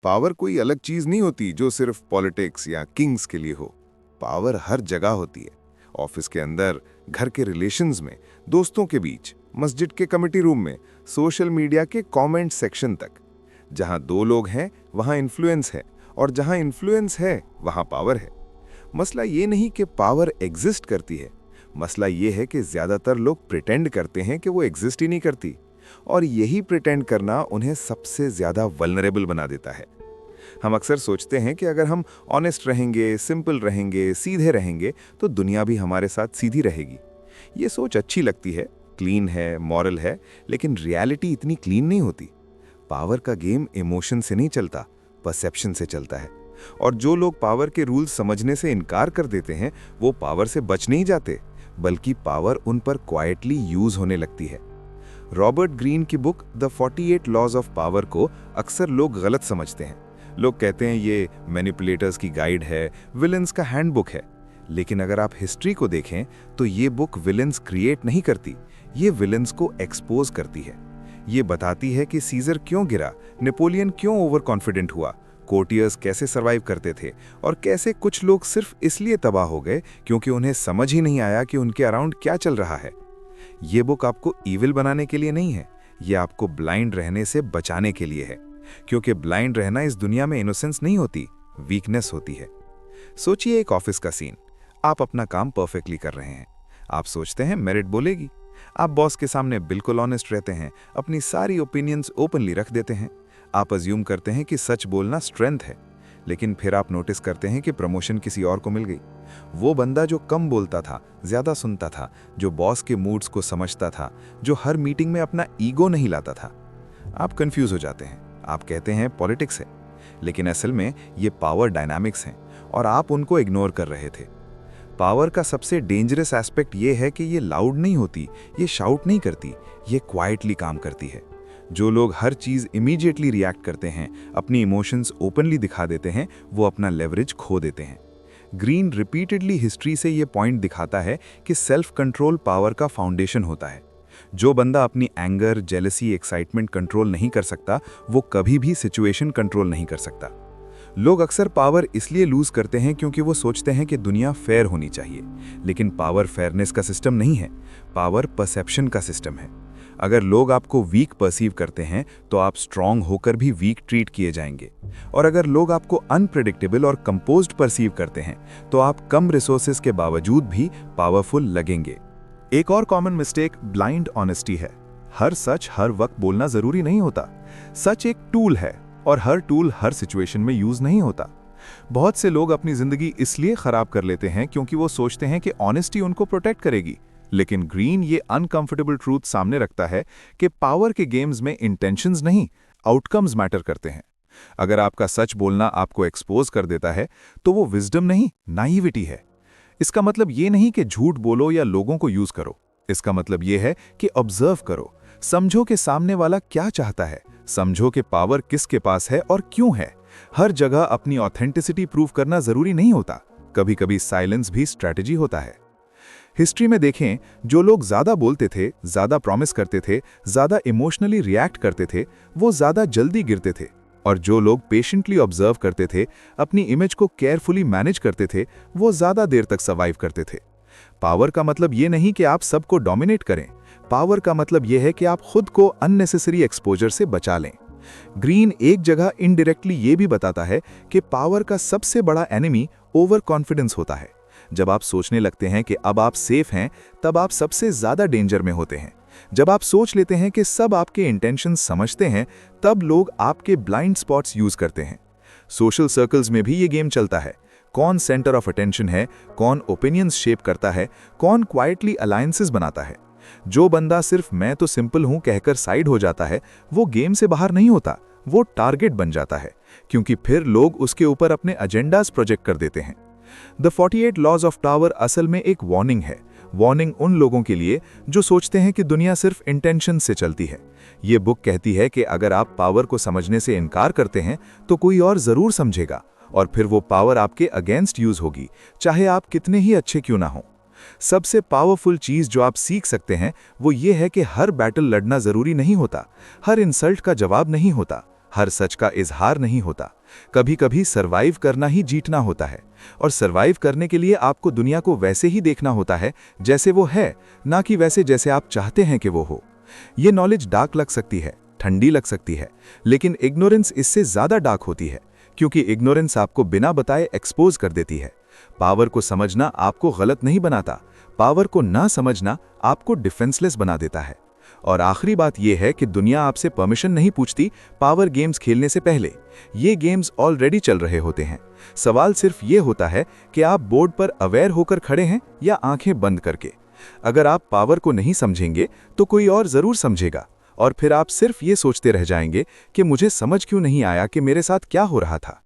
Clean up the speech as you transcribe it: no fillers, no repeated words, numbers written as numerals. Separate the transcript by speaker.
Speaker 1: Power कोई अलग चीज नहीं होती जो सिर्फ पॉलिटिक्स या किंग्स के लिए हो। पावर हर जगह होती है, ऑफिस के अंदर, घर के रिलेशंस में, दोस्तों के बीच, मस्जिद के कमेटी रूम में, सोशल मीडिया के कमेंट सेक्शन तक। जहां दो लोग हैं वहां इन्फ्लुएंस है, और जहां इन्फ्लुएंस है वहां पावर है। मसला ये नहीं कि पावर एग्जिस्ट करती है, मसला ये है कि ज्यादातर लोग प्रिटेंड करते हैं कि वो एग्जिस्ट ही नहीं करती, और यही प्रिटेंड करना उन्हें सबसे ज्यादा वल्नरेबल बना देता है। हम अक्सर सोचते हैं कि अगर हम ऑनेस्ट रहेंगे, सिंपल रहेंगे, सीधे रहेंगे तो दुनिया भी हमारे साथ सीधी रहेगी। ये सोच अच्छी लगती है, क्लीन है, मॉरल है, लेकिन रियलिटी इतनी क्लीन नहीं होती। पावर का गेम इमोशन से नहीं चलता, परसेप्शन से चलता है। और जो लोग पावर के रूल्स समझने से इनकार कर देते हैं वो पावर से बच नहीं जाते, बल्कि पावर उन पर क्वाइटली यूज होने लगती है। रॉबर्ट ग्रीन की book the 48 laws of power को अक्सर लोग गलत समझते हैं। लोग कहते हैं ये मैनिपुलेटर्स की गाइड है, विलन्स का हैंडबुक है। लेकिन अगर आप हिस्ट्री को देखें तो ये बुक विलन्स क्रिएट नहीं करती, ये विलन्स को एक्सपोज करती है। ये बताती है कि सीजर क्यों गिरा, नेपोलियन क्यों ओवर कॉन्फिडेंट हुआ, कोर्टियर्स कैसे सर्वाइव करते थे, और कैसे कुछ लोग सिर्फ इसलिए तबाह हो गए क्योंकि उन्हें समझ ही नहीं आया कि उनके अराउंड क्या चल रहा है। ये बुक आपको ईविल बनाने के लिए नहीं है, ये आपको ब्लाइंड रहने से बचाने के लिए है, क्योंकि ब्लाइंड रहना इस दुनिया में इनोसेंस नहीं होती, वीकनेस होती है। सोचिए एक ऑफिस का सीन, आप अपना काम परफेक्टली कर रहे हैं, आप सोचते हैं मेरिट बोलेगी, आप बॉस के सामने बिल्कुल ऑनेस्ट रहते हैं, अपनी सारी ओपिनियंस ओपनली रख देते हैं, आप अज्यूम करते हैं कि सच बोलना स्ट्रेंथ है। लेकिन फिर आप नोटिस करते हैं कि प्रमोशन किसी और को मिल गई। वो बंदा जो कम बोलता था, ज्यादा सुनता था, जो बॉस के मूड्स को समझता था, जो हर मीटिंग में अपना ईगो नहीं लाता था। आप कंफ्यूज हो जाते हैं, आप कहते हैं पॉलिटिक्स है, लेकिन असल में ये पावर डायनामिक्स हैं और आप उनको इग्नोर कर रहे थे। पावर का सबसे डेंजरस एस्पेक्ट ये है कि ये लाउड नहीं होती, ये शाउट नहीं करती, ये क्वाइटली काम करती है। जो लोग हर चीज इमीडिएटली रिएक्ट करते हैं, अपनी इमोशंस ओपनली दिखा देते हैं, वो अपना लेवरेज खो देते हैं। ग्रीन रिपीटेडली हिस्ट्री से ये पॉइंट दिखाता है कि सेल्फ कंट्रोल पावर का फाउंडेशन होता है। जो बंदा अपनी एंगर, जेलसी, एक्साइटमेंट कंट्रोल नहीं कर सकता, वो कभी भी सिचुएशन कंट्रोल नहीं कर सकता। लोग अक्सर पावर इसलिए लूज करते हैं क्योंकि वो सोचते हैं कि दुनिया फेयर होनी चाहिए, लेकिन पावर फेयरनेस का सिस्टम नहीं है, पावर परसेप्शन का सिस्टम है। अगर लोग आपको वीक परसीव करते हैं तो आप स्ट्रांग होकर भी वीक ट्रीट किए जाएंगे, और अगर लोग आपको अनप्रेडिक्टेबल और कंपोज्ड परसीव करते हैं तो आप कम रिसोर्सेज के बावजूद भी पावरफुल लगेंगे।
Speaker 2: एक और कॉमन मिस्टेक ब्लाइंड ऑनेस्टी है। हर सच हर वक्त बोलना जरूरी नहीं होता। सच एक टूल है और हर टूल हर सिचुएशन में यूज नहीं होता। बहुत से लोग अपनी जिंदगी इसलिए खराब कर लेते हैं क्योंकि वो सोचते हैं कि ऑनेस्टी उनको प्रोटेक्ट करेगी, लेकिन ग्रीन ये अनकंफर्टेबल ट्रूथ सामने रखता है कि पावर के गेम्स में इंटेंशंस नहीं, आउटकम्स मैटर करते हैं। अगर आपका सच बोलना आपको एक्सपोज कर देता है तो वो विजडम नहीं, नाइविटी है। इसका मतलब ये नहीं कि झूठ बोलो या लोगों को यूज करो। इसका मतलब ये है कि ऑब्जर्व करो, समझो कि सामने वाला क्या चाहता है, समझो कि पावर किसके पास है और क्यों है। हर जगह अपनी ऑथेंटिसिटी प्रूव करना जरूरी नहीं होता, कभी कभी साइलेंस भी स्ट्रैटेजी होता है। हिस्ट्री में देखें, जो लोग ज्यादा बोलते थे, ज्यादा प्रॉमिस करते थे, ज्यादा इमोशनली रिएक्ट करते थे, वो ज्यादा जल्दी गिरते थे, और जो लोग पेशेंटली ऑब्जर्व करते थे, अपनी इमेज को केयरफुली मैनेज करते थे, वो ज्यादा देर तक सर्वाइव करते थे। पावर का मतलब ये नहीं कि आप सबको डोमिनेट करें, पावर का मतलब ये है कि आप खुद को अननेसेसरी एक्सपोजर से बचा लें। ग्रीन एक जगह इनडायरेक्टली ये भी बताता है कि पावर का सबसे बड़ा एनिमी ओवर कॉन्फिडेंस होता है। जब आप सोचने लगते हैं कि अब आप सेफ हैं, तब आप सबसे ज्यादा डेंजर में होते हैं। जब आप सोच लेते हैं कि सब आपके इंटेंशंस समझते हैं, तब लोग आपके ब्लाइंड स्पॉट्स यूज करते हैं। सोशल सर्कल्स में भी ये गेम चलता है। कौन सेंटर ऑफ अटेंशन है, कौन ओपिनियंस शेप करता है, कौन क्वाइटली अलायंसेस बनाता है। जो बंदा सिर्फ मैं तो सिंपल हूं कहकर साइड हो जाता है, वो गेम से बाहर नहीं होता, वो टारगेट बन जाता है, क्योंकि फिर लोग उसके ऊपर अपने एजेंडाज प्रोजेक्ट कर देते हैं। द 48 लॉज ऑफ पावर असल में एक वार्निंग है। वार्निंग उन लोगों के लिए जो सोचते हैं कि दुनिया सिर्फ इंटेंशन से चलती है। ये बुक कहती है कि अगर आप पावर को समझने से इनकार करते हैं तो कोई और जरूर समझेगा, और फिर वो पावर आपके अगेंस्ट यूज होगी, चाहे आप कितने ही अच्छे क्यों ना हो। सबसे पावरफुल चीज जो आप सीख सकते हैं वो ये है कि हर बैटल लड़ना जरूरी नहीं होता, हर इंसल्ट का जवाब नहीं होता, हर सच का इजहार नहीं होता। कभी कभी सरवाइव करना ही जीतना होता है, और सरवाइव करने के लिए आपको दुनिया को वैसे ही देखना होता है जैसे वो है, ना कि वैसे जैसे आप चाहते हैं कि वो हो। ये नॉलेज डार्क लग सकती है, ठंडी लग सकती है, लेकिन इग्नोरेंस इससे ज्यादा डार्क होती है, क्योंकि इग्नोरेंस आपको बिना बताए एक्सपोज कर देती है। पावर को समझना आपको गलत नहीं बनाता, पावर को ना समझना आपको डिफेंसलेस बना देता है। और आखिरी बात यह है कि दुनिया आपसे परमिशन नहीं पूछती पावर गेम्स खेलने से पहले। ये गेम्स ऑलरेडी चल रहे होते हैं। सवाल सिर्फ ये होता है कि आप बोर्ड पर अवेयर होकर खड़े हैं या आंखें बंद करके। अगर आप पावर को नहीं समझेंगे तो कोई और जरूर समझेगा, और फिर आप सिर्फ ये सोचते रह जाएंगे कि मुझे समझ क्यों नहीं आया कि मेरे साथ क्या हो रहा था।